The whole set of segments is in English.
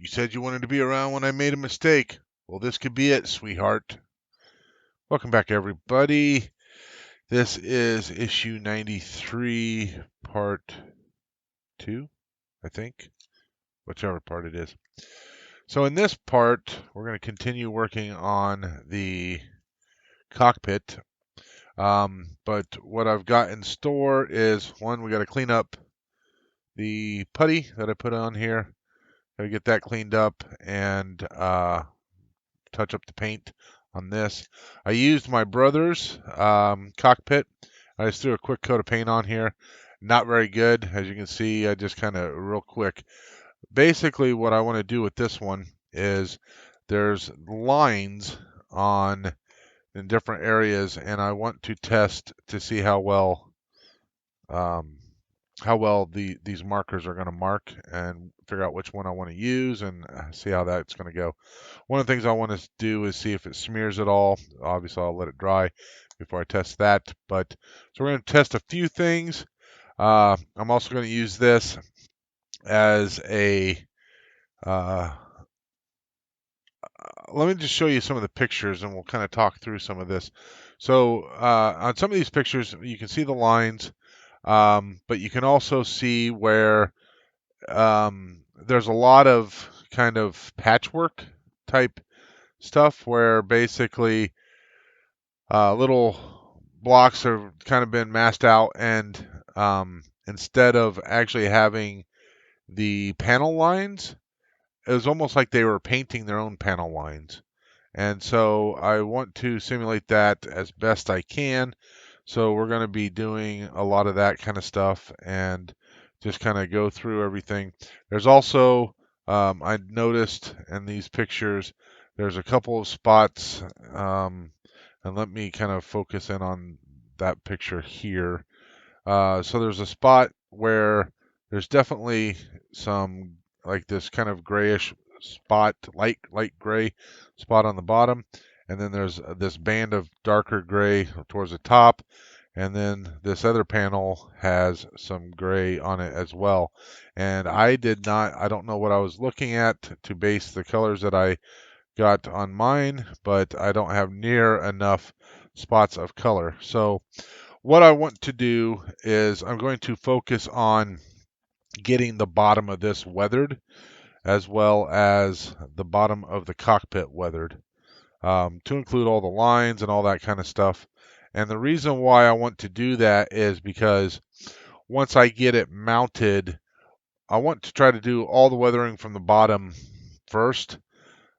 You said you wanted to be around when I made a mistake. Well, this could be it, sweetheart. Welcome back, everybody. This is issue 93, part 2, I think, whichever part it is. So in this part, we're going to continue working on the cockpit. But what I've got in store is, one, we got to clean up the putty that I put on here. Got to get that cleaned up and touch up the paint on this. I used my brother's cockpit. I just threw a quick coat of paint on here. Not very good, as you can see. I just kind of real quick. Basically, what I want to do with this one is there's lines on in different areas, and I want to test to see um, how well these markers are going to mark and figure out which one I want to use and see how that's going to go. One of the things I want to do is see if it smears at all. Obviously, I'll let it dry before I test that. But so we're going to test a few things. I'm also going to use this as a. Let me just show you some of the pictures, and we'll kind of talk through some of this. So on some of these pictures, you can see the lines, but you can also see where there's a lot of kind of patchwork type stuff where basically little blocks have kind of been masked out, and instead of actually having the panel lines, it was almost like they were painting their own panel lines. And so I want to simulate that as best I can. So we're going to be doing a lot of that kind of stuff and just kind of go through everything. There's also, I noticed in these pictures, there's a couple of spots, and let me kind of focus in on that picture here. So there's a spot where there's definitely some like this kind of grayish spot, light gray spot on the bottom, and then there's this band of darker gray towards the top, and then this other panel has some gray on it as well. And I don't know what I was looking at to base the colors that I got on mine, but I don't have near enough spots of color. So what I want to do is I'm going to focus on getting the bottom of this weathered as well as the bottom of the cockpit weathered, to include all the lines and all that kind of stuff. And the reason why I want to do that is because once I get it mounted, I want to try to do all the weathering from the bottom first,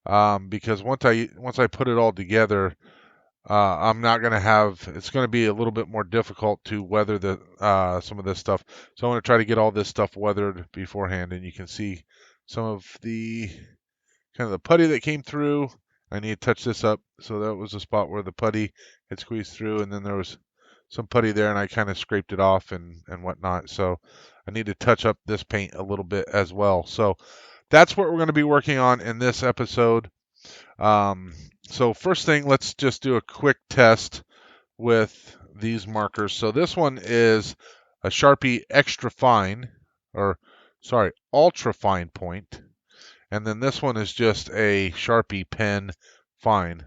because once I put it all together, I'm not going to have. It's going to be a little bit more difficult to weather the some of this stuff. So I want to try to get all this stuff weathered beforehand, and you can see some of the kind of the putty that came through. I need to touch this up. So that was the spot where the putty had squeezed through, and then there was some putty there, and I kind of scraped it off and whatnot. So I need to touch up this paint a little bit as well. So that's what we're going to be working on in this episode. So first thing, let's just do a quick test with these markers. So this one is a Sharpie extra fine, or sorry, ultra fine point. And then this one is just a Sharpie pen fine.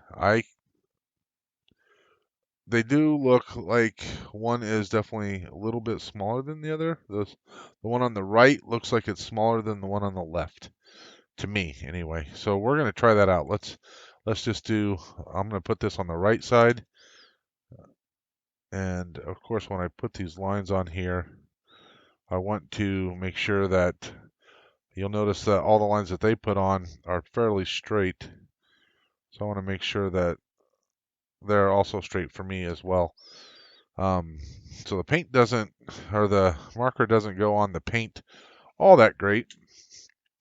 They do look like one is definitely a little bit smaller than the other. The one on the right looks like it's smaller than the one on the left, to me anyway. So we're going to try that out. Let's just do, I'm going to put this on the right side. And of course, when I put these lines on here, I want to make sure that you'll notice that all the lines that they put on are fairly straight. So I want to make sure that they're also straight for me as well. So the paint doesn't, or the marker doesn't go on the paint all that great.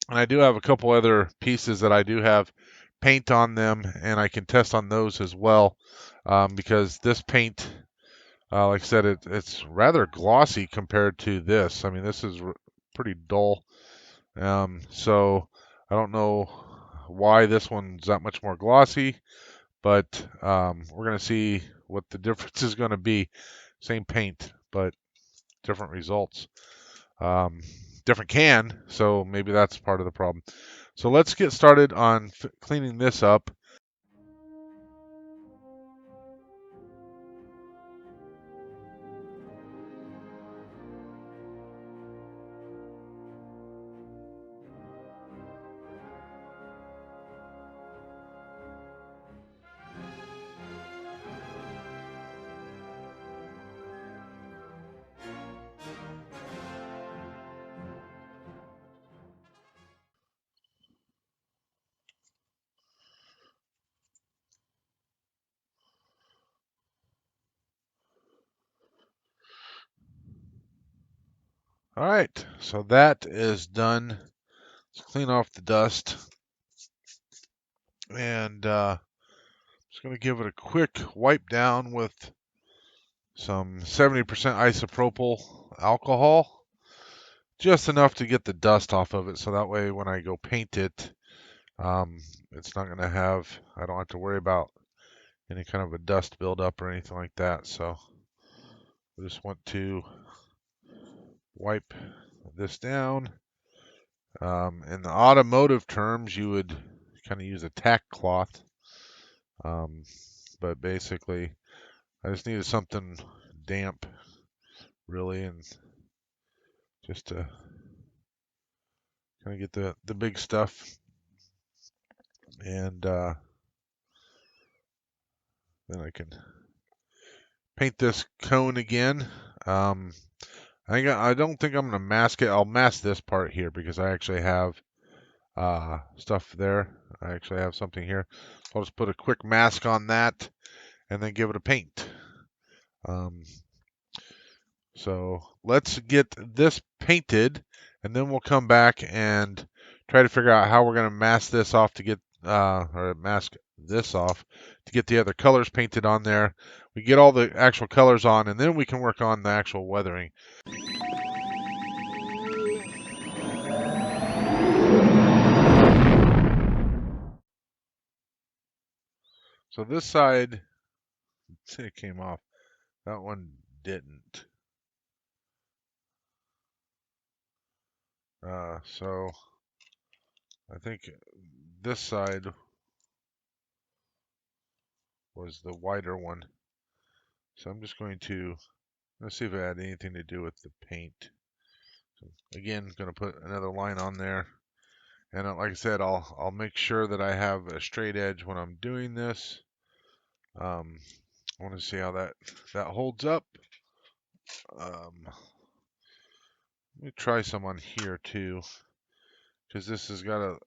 And I do have a couple other pieces that I do have paint on them, and I can test on those as well, because this paint, like I said, it's rather glossy compared to this. I mean, this is pretty dull. So I don't know why this one's that much more glossy, but we're going to see what the difference is going to be. Same paint, but different results. different can, so maybe that's part of the problem. So let's get started on cleaning this up. All right, so that is done. Let's clean off the dust, and just going to give it a quick wipe down with some 70% isopropyl alcohol, just enough to get the dust off of it, so that way when I go paint it, it's not going to have, I don't have to worry about any kind of a dust buildup or anything like that. So I just want to wipe this down. In the automotive terms, you would kind of use a tack cloth, but basically I just needed something damp, really, and just to kind of get the big stuff, and then I can paint this cone again. I don't think I'm going to mask it. I'll mask this part here because I actually have stuff there. I actually have something here. I'll just put a quick mask on that and then give it a paint. So let's get this painted, and then we'll come back and try to figure out how we're going to mask this off to get, or mask this off to get the other colors painted on there. We get all the actual colors on, and then we can work on the actual weathering. So this side, it came off. That one didn't. So I think this side was the wider one. So I'm just going to, let's see if it had anything to do with the paint. So again, going to put another line on there. And like I said, I'll make sure that I have a straight edge when I'm doing this. I want to see how that holds up. Let me try some on here too, because this has got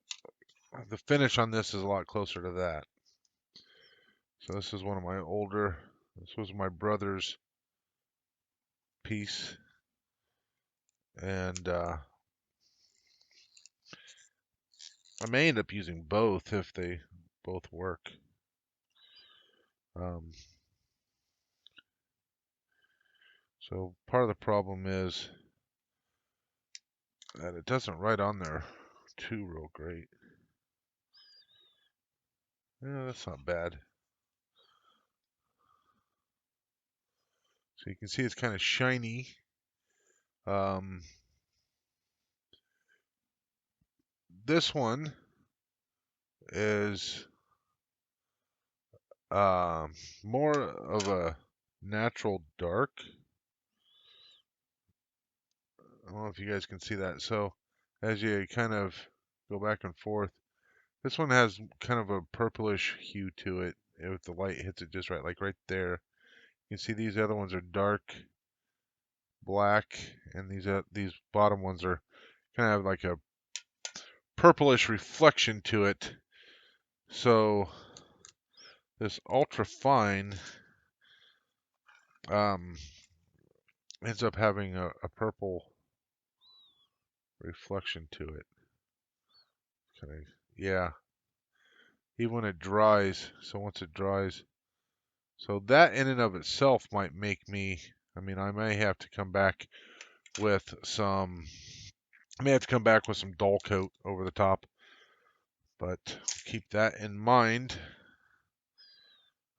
the finish on this is a lot closer to that. So this is one of my older, this was my brother's piece, and I may end up using both if they both work. So part of the problem is that it doesn't write on there too real great. Yeah, that's not bad. So you can see it's kind of shiny. This one is more of a natural dark. I don't know if you guys can see that. So as you kind of go back and forth, this one has kind of a purplish hue to it if the light hits it just right, like right there. You can see these other ones are dark black, and these bottom ones are kind of like a purplish reflection to it. So this ultra fine ends up having a purple reflection to it. Kind of, yeah. Even when it dries, so once it dries, so that in and of itself might make me, I mean, I may have to come back with some, dull coat over the top, but keep that in mind.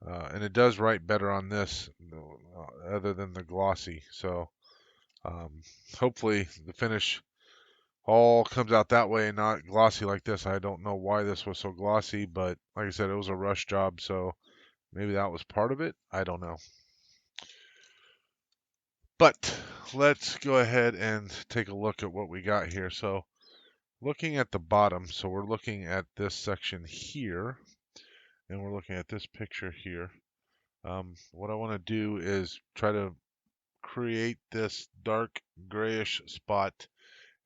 And it does write better on this, other than the glossy. So hopefully the finish all comes out that way and not glossy like this. I don't know why this was so glossy, but like I said, it was a rush job, so maybe that was part of it. I don't know. But let's go ahead and take a look at what we got here. So looking at the bottom, so we're looking at this section here, and we're looking at this picture here. What I want to do is try to create this dark grayish spot,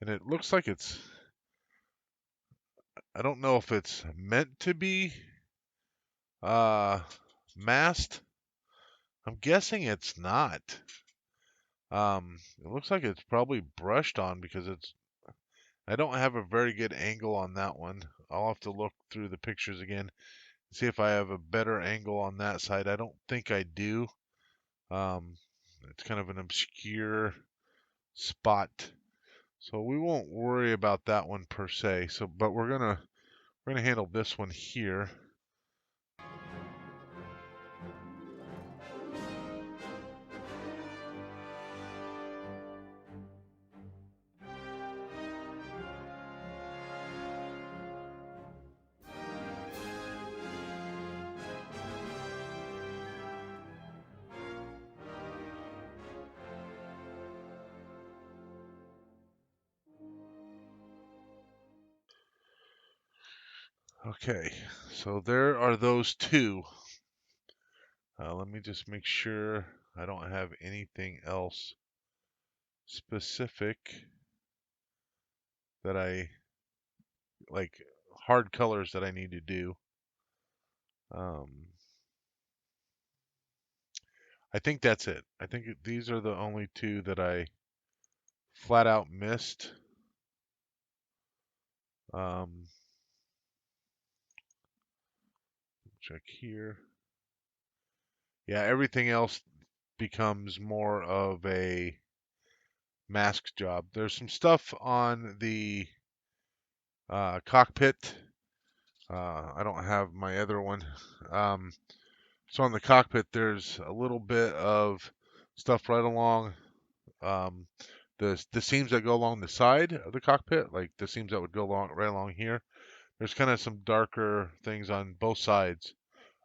and it looks like I don't know if it's meant to be uh, masked. I'm guessing it's not. It looks like it's probably brushed on because I don't have a very good angle on that one. I'll have to look through the pictures again and see if I have a better angle on that side. I don't think I do. Um, it's kind of an obscure spot, so we won't worry about that one per se. So, but we're gonna handle this one here. Okay, so there are those two. Let me just make sure I don't have anything else specific that I like hard colors that I need to do. I think that's it. I think these are the only two that I flat out missed. Um, check here. Yeah, everything else becomes more of a mask job. There's some stuff on the cockpit. I don't have my other one. Um, so on the cockpit, there's a little bit of stuff right along um, the seams that go along the side of the cockpit, like the seams that would go along right along here. There's kind of some darker things on both sides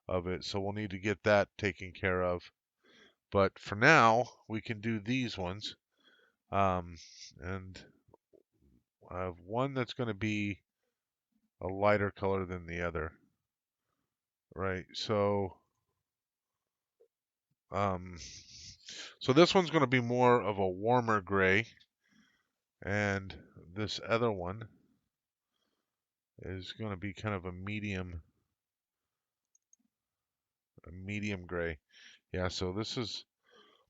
of it, so we'll need to get that taken care of. But for now, we can do these ones. And I have one that's going to be a lighter color than the other, right? Um, so this one's going to be more of a warmer gray, and this other one is going to be kind of a medium gray. Yeah, so this is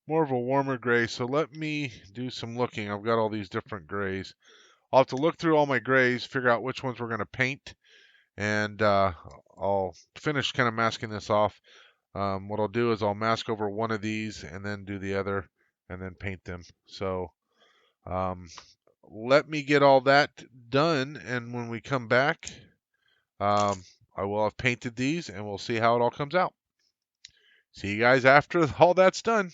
more of a warmer gray. So let me do some looking. I've got all these different grays. I'll have to look through all my grays, figure out which ones we're going to paint, and I'll finish kind of masking this off. What I'll do is I'll mask over one of these and then do the other and then paint them. So um, let me get all that done, and when we come back, um, I will have painted these and we'll see how it all comes out. See you guys after all that's done.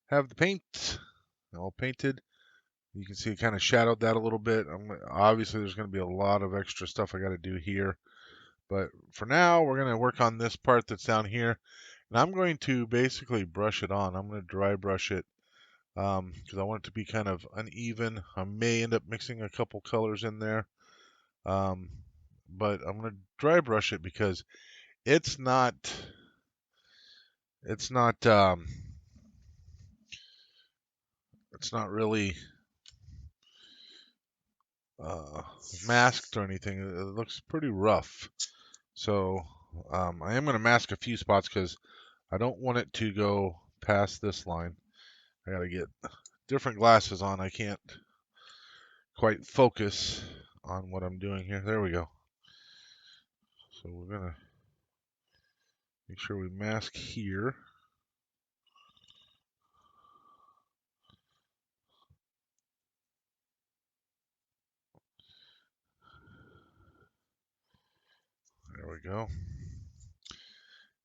Have the paint all painted. You can see it kind of shadowed that a little bit. Obviously, there's going to be a lot of extra stuff I got to do here. But for now, we're going to work on this part that's down here. And I'm going to basically brush it on. I'm going to dry brush it because I want it to be kind of uneven. I may end up mixing a couple colors in there. Um, but I'm going to dry brush it because it's not, it's not, it's not really uh, masked or anything. It looks pretty rough. So I am going to mask a few spots because I don't want it to go past this line. I got to get different glasses on. I can't quite focus on what I'm doing here. There we go. So we're going to make sure we mask here. There we go.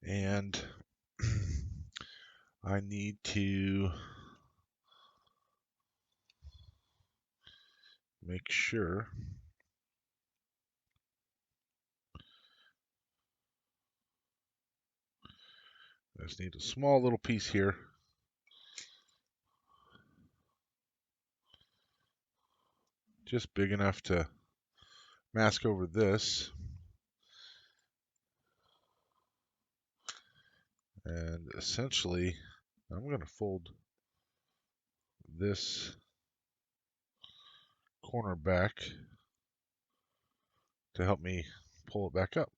And I need to make sure. I just need a small little piece here. Just big enough to mask over this. And essentially, I'm going to fold this corner back to help me pull it back up.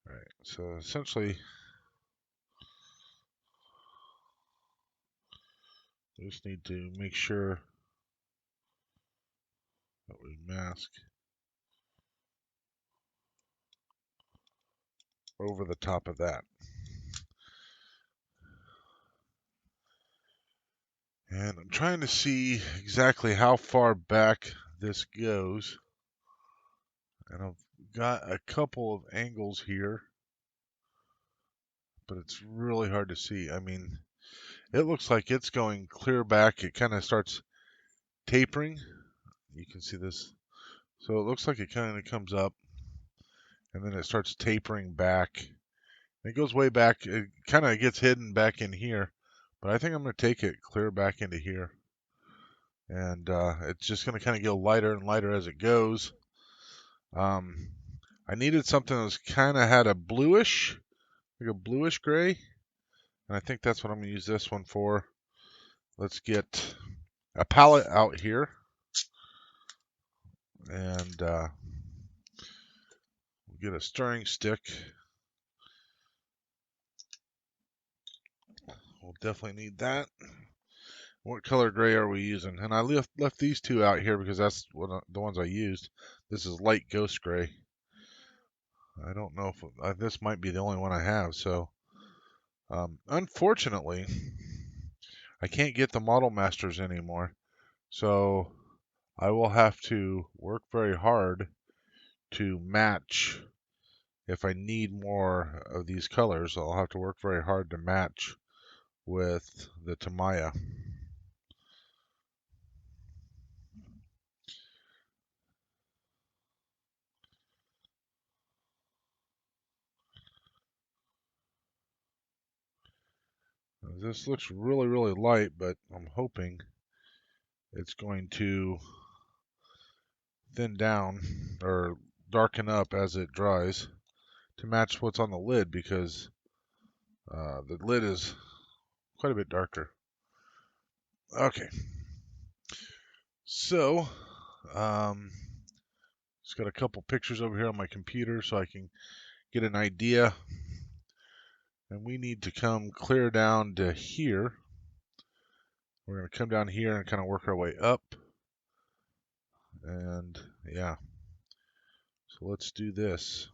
All right, so essentially, we just need to make sure that we mask over the top of that. And I'm trying to see exactly how far back this goes. And I've got a couple of angles here, but it's really hard to see. I mean, it looks like it's going clear back. It kind of starts tapering. You can see this. So it looks like it kind of comes up, and then it starts tapering back. It goes way back. It kind of gets hidden back in here, but I think I'm going to take it clear back into here. And it's just going to kind of get lighter and lighter as it goes. I needed something that was kind of had a bluish, like a bluish gray. And I think that's what I'm going to use this one for. Let's get a palette out here. And we'll get a stirring stick. We'll definitely need that. What color gray are we using? And I left these two out here because that's the ones I used. This is light ghost gray. I don't know if this might be the only one I have. So unfortunately, I can't get the Model Masters anymore. So I will have to work very hard to match. If I need more of these colors, I'll have to work very hard to match with the Tamiya. This looks really, really light, but I'm hoping it's going to thin down or darken up as it dries to match what's on the lid, because the lid is quite a bit darker. Okay, so just got a couple pictures over here on my computer so I can get an idea. And we need to come clear down to here. We're going to come down here and kind of work our way up. And yeah, so let's do this.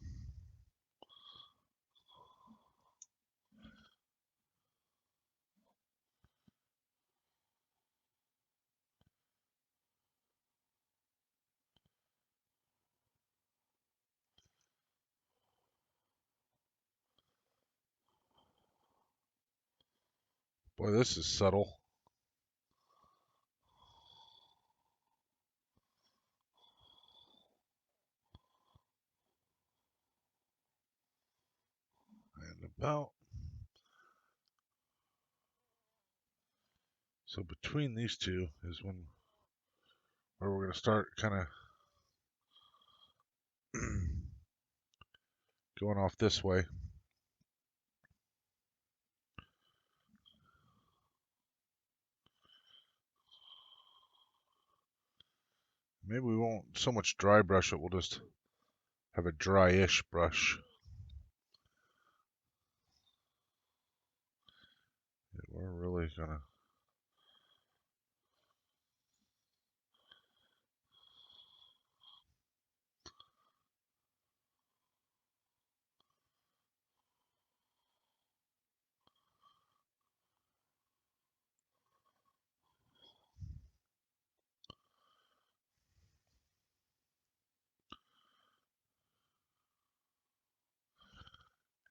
Boy, this is subtle. And about. So between these two is where we're going to start kind of going off this way. Maybe we won't so much dry brush it, we'll just have a dry-ish brush. We're really gonna.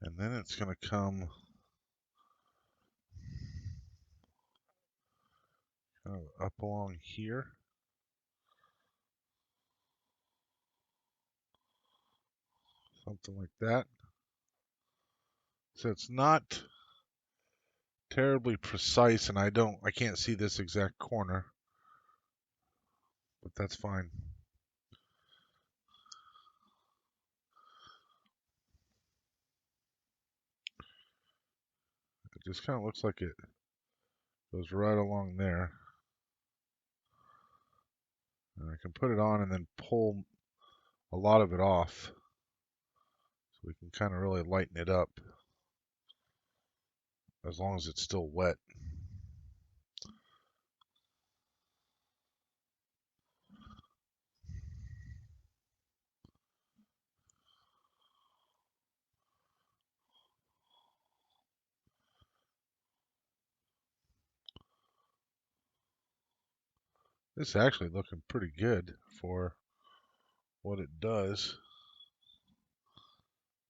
And then it's gonna come kind of up along here. Something like that. So it's not terribly precise, and I can't see this exact corner, but that's fine. It just kind of looks like it goes right along there. And I can put it on and then pull a lot of it off, so we can kind of really lighten it up as long as it's still wet. This is actually looking pretty good for what it does.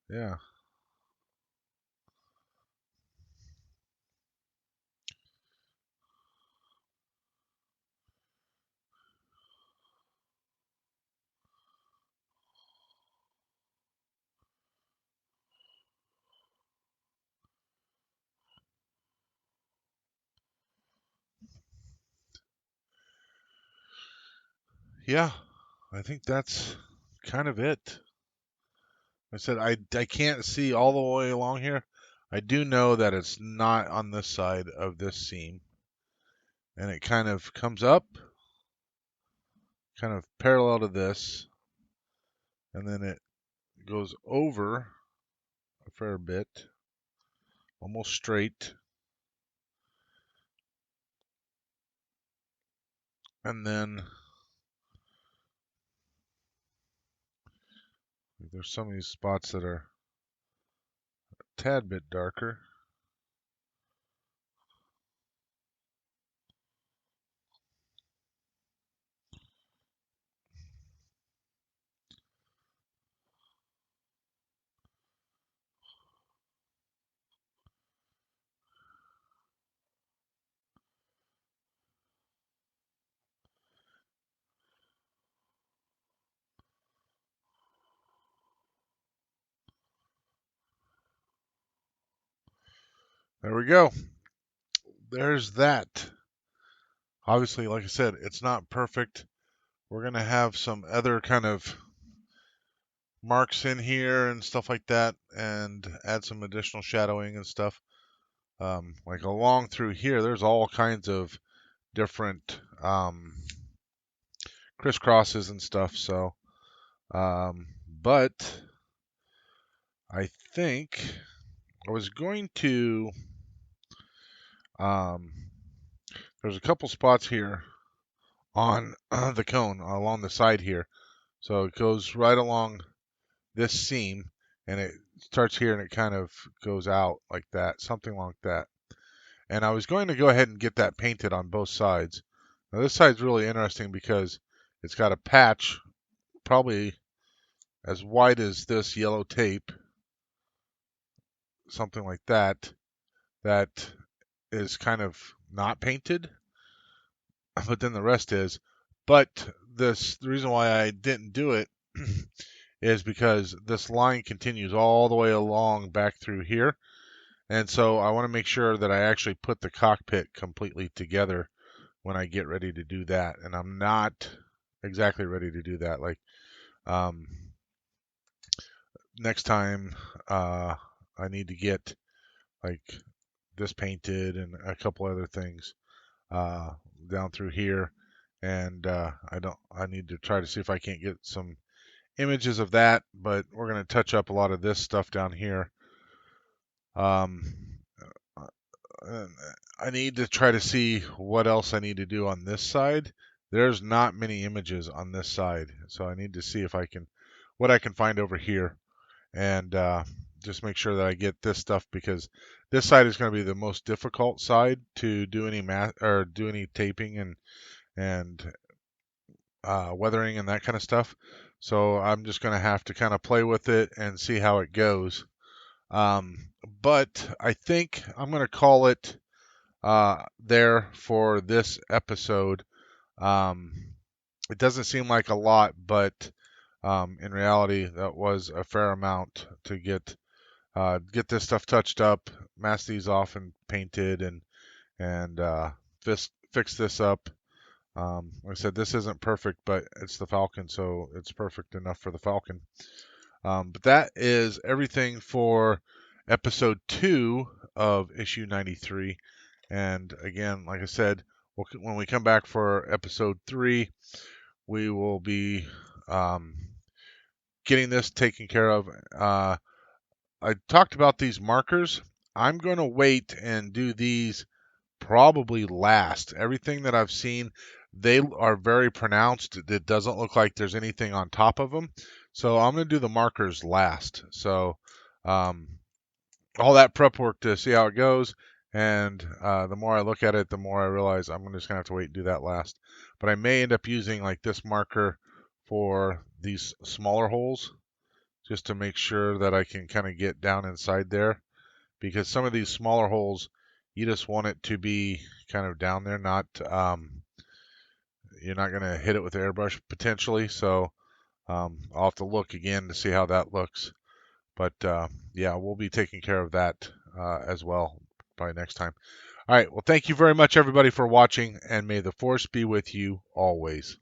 Yeah. Yeah, I think that's kind of it. I said I can't see all the way along here. I do know that it's not on this side of this seam. And it kind of comes up, kind of parallel to this, and then it goes over a fair bit, almost straight. And then there's some of these spots that are a tad bit darker. There we go. There's that. Obviously, like I said, it's not perfect. We're going to have some other kind of marks in here and stuff like that, and add some additional shadowing and stuff. Like along through here, there's all kinds of different crisscrosses and stuff. So, but I think I was going to. Um, there's a couple spots here on the cone along the side here. So it goes right along this seam, and it starts here and it kind of goes out like that, something like that. And I was going to go ahead and get that painted on both sides. Now this side's really interesting because it's got a patch probably as wide as this yellow tape, something like that, that is kind of not painted, but then the rest is. But the reason why I didn't do it is because this line continues all the way along back through here. And so I want to make sure that I actually put the cockpit completely together when I get ready to do that. And I'm not exactly ready to do that. Like um, next time I need to get like this painted and a couple other things uh, down through here. And I need to try to see if I can't get some images of that, but we're going to touch up a lot of this stuff down here. Um, I need to try to see what else I need to do on this side. There's not many images on this side, so I need to see if I can, what I can find over here, and just make sure that I get this stuff because this side is going to be the most difficult side to do any math or do any taping and weathering and that kind of stuff. So I'm just going to have to kind of play with it and see how it goes. But I think I'm going to call it there for this episode. Um, it doesn't seem like a lot, but in reality, that was a fair amount to get this stuff touched up, mask these off and painted, and fix this up. Like I said, this isn't perfect, but it's the Falcon, so it's perfect enough for the Falcon. But that is everything for episode 2 of issue 93. And again, like I said, when we come back for episode 3, we will be um, getting this taken care of. I talked about these markers. I'm going to wait and do these probably last. Everything that I've seen, they are very pronounced. It doesn't look like there's anything on top of them. So I'm going to do the markers last. So um, all that prep work to see how it goes. And the more I look at it, the more I realize I'm just going to have to wait and do that last. But I may end up using like this marker for these smaller holes just to make sure that I can kind of get down inside there, because some of these smaller holes, you just want it to be kind of down there, not you're not going to hit it with the airbrush potentially. So I'll have to look again to see how that looks. But yeah, we'll be taking care of that as well by next time. All right. Well, thank you very much, everybody, for watching, and may the force be with you always.